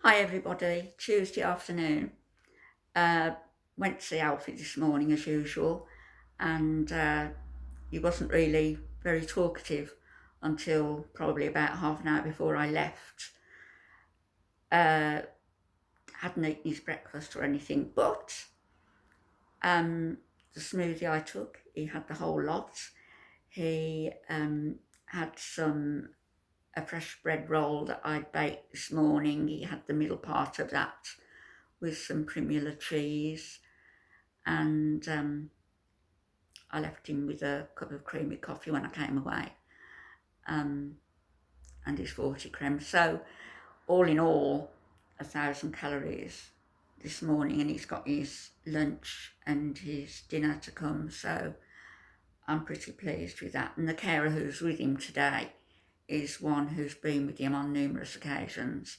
Hi everybody, Tuesday afternoon. Uh, Went to see Alfie this morning as usual, and he wasn't really very talkative until probably about half an hour before I left. Uh, hadn't eaten his breakfast or anything, but the smoothie I took, he had the whole lot. He had a fresh bread roll that I'd baked this morning. He had the middle part of that with some Primula cheese, and I left him with a cup of creamy coffee when I came away, um, and his 40 creme. So all in all, 1,000 calories this morning, and he's got his lunch and his dinner to come. So I'm pretty pleased with that. And the carer who's with him today is one who's been with him on numerous occasions,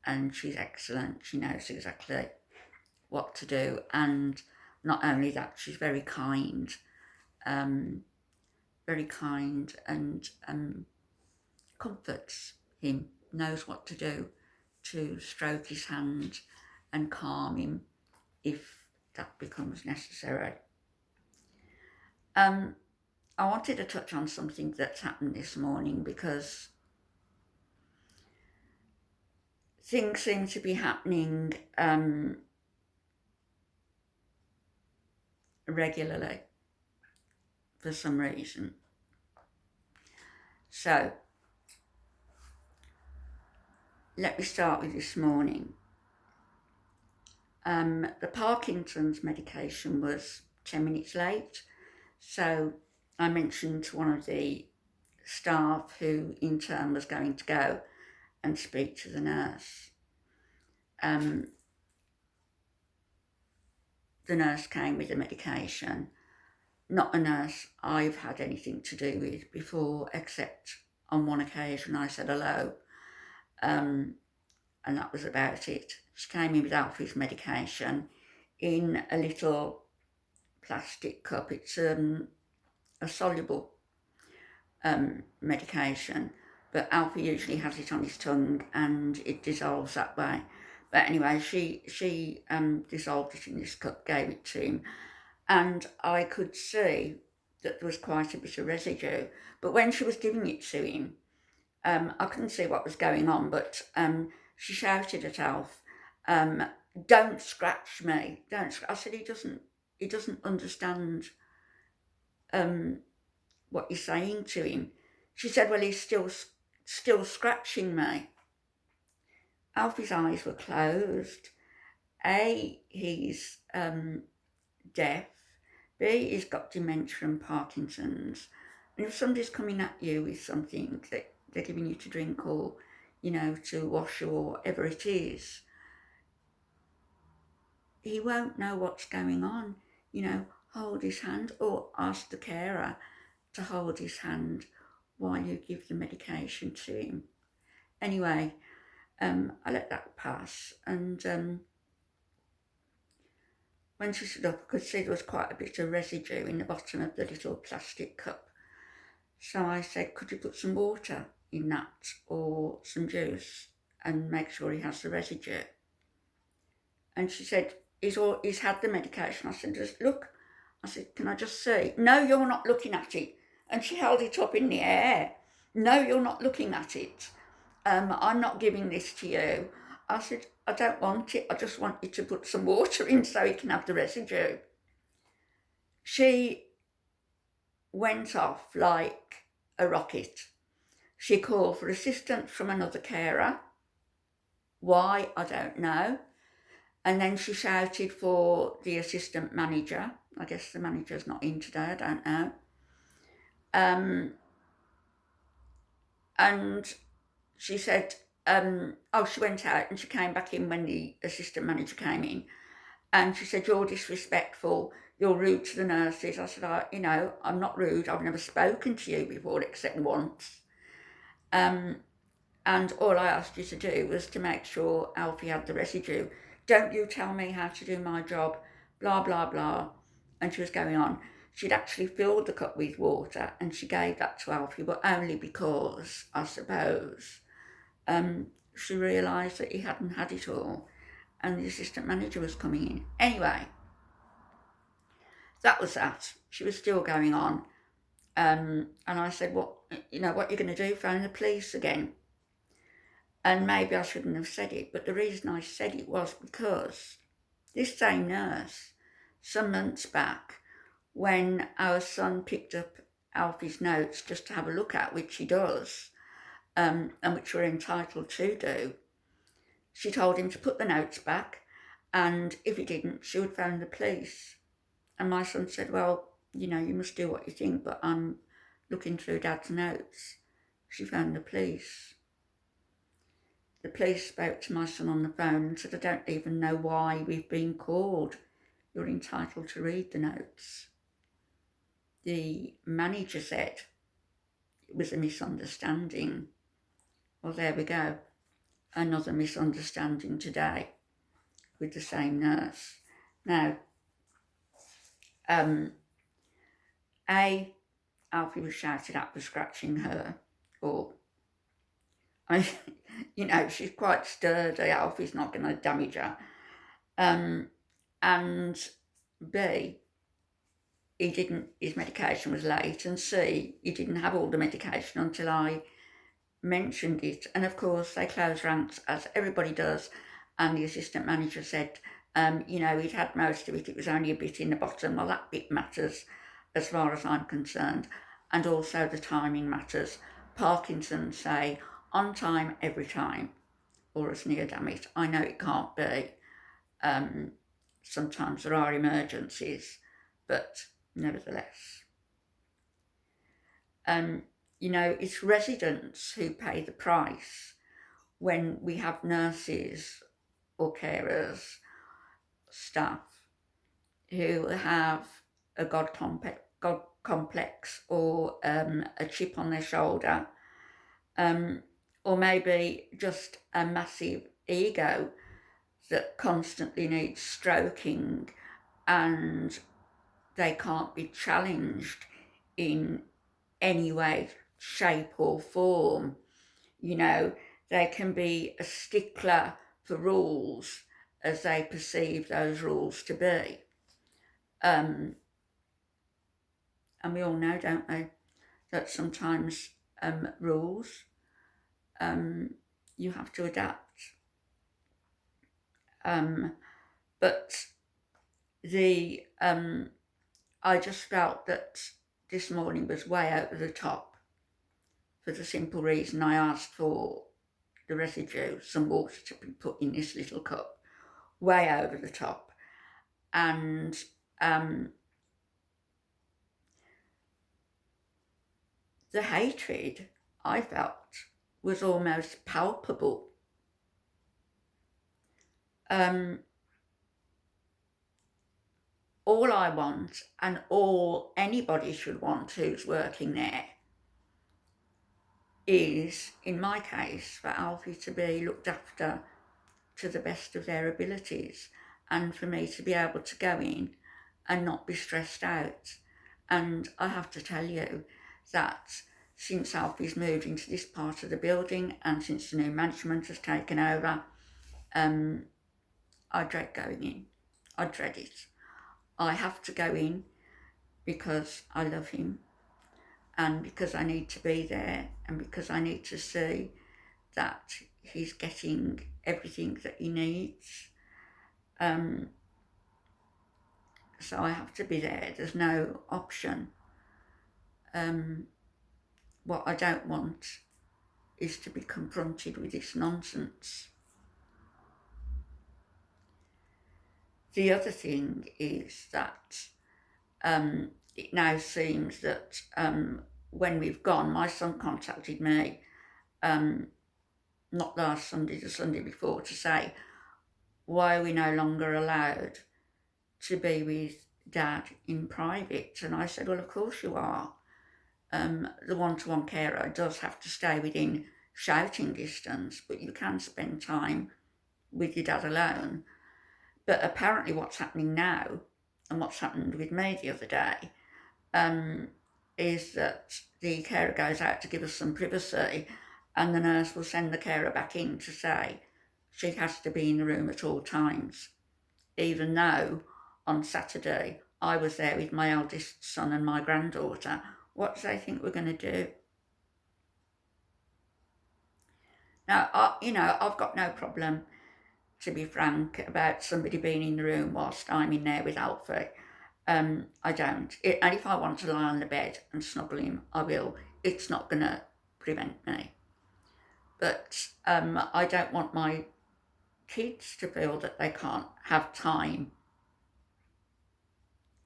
and she's excellent. She knows exactly what to do, and not only that, she's um, very kind, and comforts him, knows what to do to stroke his hand and calm him if that becomes necessary. I wanted to touch on something that's happened this morning because things seem to be happening regularly for some reason. So let me start with this morning. The Parkinson's medication was 10 minutes late, so I mentioned to one of the staff, who in turn was going to go and speak to the nurse. The nurse came with the medication, not a nurse I've had anything to do with before, except on one occasion I said hello, and that was about it. She came in with Alfie's medication in a little plastic cup. It's a soluble medication, but Alfie usually has it on his tongue and it dissolves that way. But anyway, she dissolved it in this cup, gave it to him, and I could see that there was quite a bit of residue. But when she was giving it to him, I couldn't see what was going on, but she shouted at Alf, "Don't scratch me! Don't!" I said, He doesn't understand what you're saying to him." She said, "Well, he's still scratching me." Alfie's eyes were closed. A, he's deaf. B, he's got dementia and Parkinson's. And if somebody's coming at you with something that they're giving you to drink, or, to wash, or whatever it is, he won't know what's going on. Hold his hand, or ask the carer to hold his hand while you give the medication to him. Anyway, I let that pass, and when she stood up, I could see there was quite a bit of residue in the bottom of the little plastic cup. So I said, "Could you put some water in that, or some juice, and make sure he has the residue?" And she said, he's had the medication." I said, "Just look." I said, "Can I just see?" "No, you're not looking at it." And she held it up in the air. "No, you're not looking at it. I'm not giving this to you." I said, "I don't want it. I just want you to put some water in so he can have the residue." She went off like a rocket. She called for assistance from another carer. Why, I don't know. And then she shouted for the assistant manager. I guess the manager's not in today, I don't know. And she said, she went out and she came back in when the assistant manager came in. And she said, "You're disrespectful, you're rude to the nurses." I said, "I'm not rude. I've never spoken to you before except once. And all I asked you to do was to make sure Alfie had the residue. Don't you tell me how to do my job, blah, blah, blah." And she was going on. She'd actually filled the cup with water and she gave that to Alfie, but only because, I suppose, she realised that he hadn't had it all, and the assistant manager was coming in. Anyway, that was that. She was still going on. And I said, what you're going to do, phone the police again? And maybe I shouldn't have said it, but the reason I said it was because this same nurse, some months back, when our son picked up Alfie's notes just to have a look at, which he does, and which we're entitled to do, she told him to put the notes back, and if he didn't, she would phone the police. And my son said, well, you must do what you think, but I'm looking through Dad's notes. She phoned the police. The police spoke to my son on the phone and said, I don't even know why we've been called. You're entitled to read the notes. The manager said it was a misunderstanding. Well, there we go. Another misunderstanding today with the same nurse. Now, Alfie was shouted at for scratching her, or, she's quite sturdy. Alfie's not going to damage her. And B, his medication was late, and C, he didn't have all the medication until I mentioned it. And of course, they closed ranks, as everybody does, and the assistant manager said, he'd had most of it, it was only a bit in the bottom. Well, that bit matters as far as I'm concerned, and also the timing matters. Parkinson's say, on time, every time, or as near damn it. I know it can't be. Sometimes there are emergencies, but nevertheless. It's residents who pay the price when we have nurses or carers, staff, who have a God complex or a chip on their shoulder, or maybe just a massive ego that constantly needs stroking, and they can't be challenged in any way, shape or form. They can be a stickler for rules as they perceive those rules to be. And we all know, don't we, that sometimes rules, you have to adapt. But I just felt that this morning was way over the top, for the simple reason I asked for the residue, some water to be put in this little cup, way over the top. And the hatred I felt was almost palpable. All I want, and all anybody should want who's working there, is, in my case, for Alfie to be looked after to the best of their abilities, and for me to be able to go in and not be stressed out. And I have to tell you that since Alfie's moved into this part of the building, and since the new management has taken over, I dread going in. I dread it. I have to go in because I love him, and because I need to be there, and because I need to see that he's getting everything that he needs. So I have to be there. There's no option. What I don't want is to be confronted with this nonsense. The other thing is that it now seems that when we've gone, my son contacted me, not last Sunday, the Sunday before, to say, why are we no longer allowed to be with Dad in private? And I said, well, of course you are. The one-to-one carer does have to stay within shouting distance, but you can spend time with your dad alone. But apparently what's happening now, and what's happened with me the other day, is that the carer goes out to give us some privacy, and the nurse will send the carer back in to say she has to be in the room at all times, even though on Saturday I was there with my eldest son and my granddaughter. What do they think we're going to do? Now, I've got no problem, to be frank, about somebody being in the room whilst I'm in there with Alfie. I don't. And if I want to lie on the bed and snuggle him, I will. It's not going to prevent me. But I don't want my kids to feel that they can't have time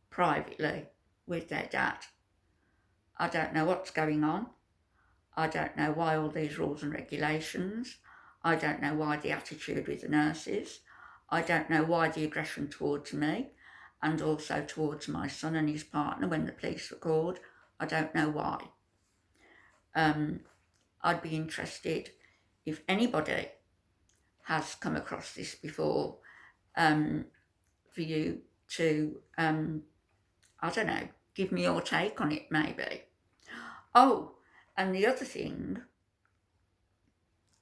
privately with their dad. I don't know what's going on. I don't know why all these rules and regulations. I don't know why the attitude with the nurses. I don't know why the aggression towards me and also towards my son and his partner when the police were called. I don't know why. I'd be interested if anybody has come across this before, for you to, I don't know, give me your take on it maybe. Oh, and the other thing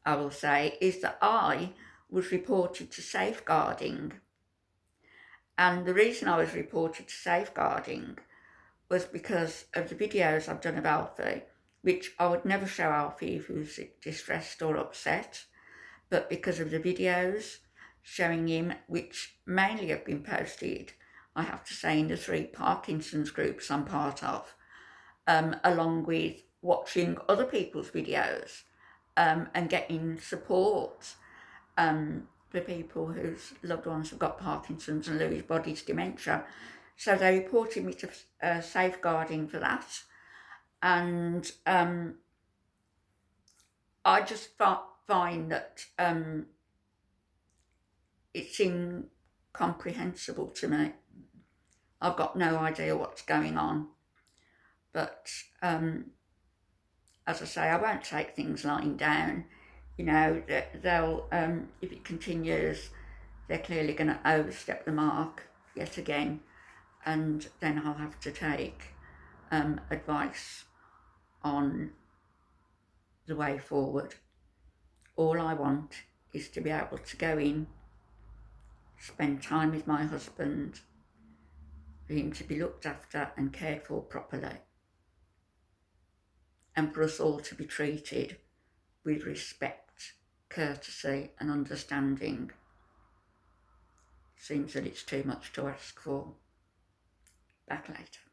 I will say is that I was reported to safeguarding. And the reason I was reported to safeguarding was because of the videos I've done of Alfie, which I would never show Alfie if he was distressed or upset, but because of the videos showing him, which mainly have been posted, I have to say, in the 3 Parkinson's groups I'm part of, along with watching other people's videos and getting support for people whose loved ones have got Parkinson's and Lewy body's dementia. So they reported me to safeguarding for that. And I just find that it's incomprehensible to me. I've got no idea what's going on. But as I say, I won't take things lying down. They'll, if it continues, they're clearly going to overstep the mark yet again, and then I'll have to take advice on the way forward. All I want is to be able to go in, spend time with my husband, for him to be looked after and cared for properly, and for us all to be treated with respect, courtesy and understanding. Seems that it's too much to ask for. Back later.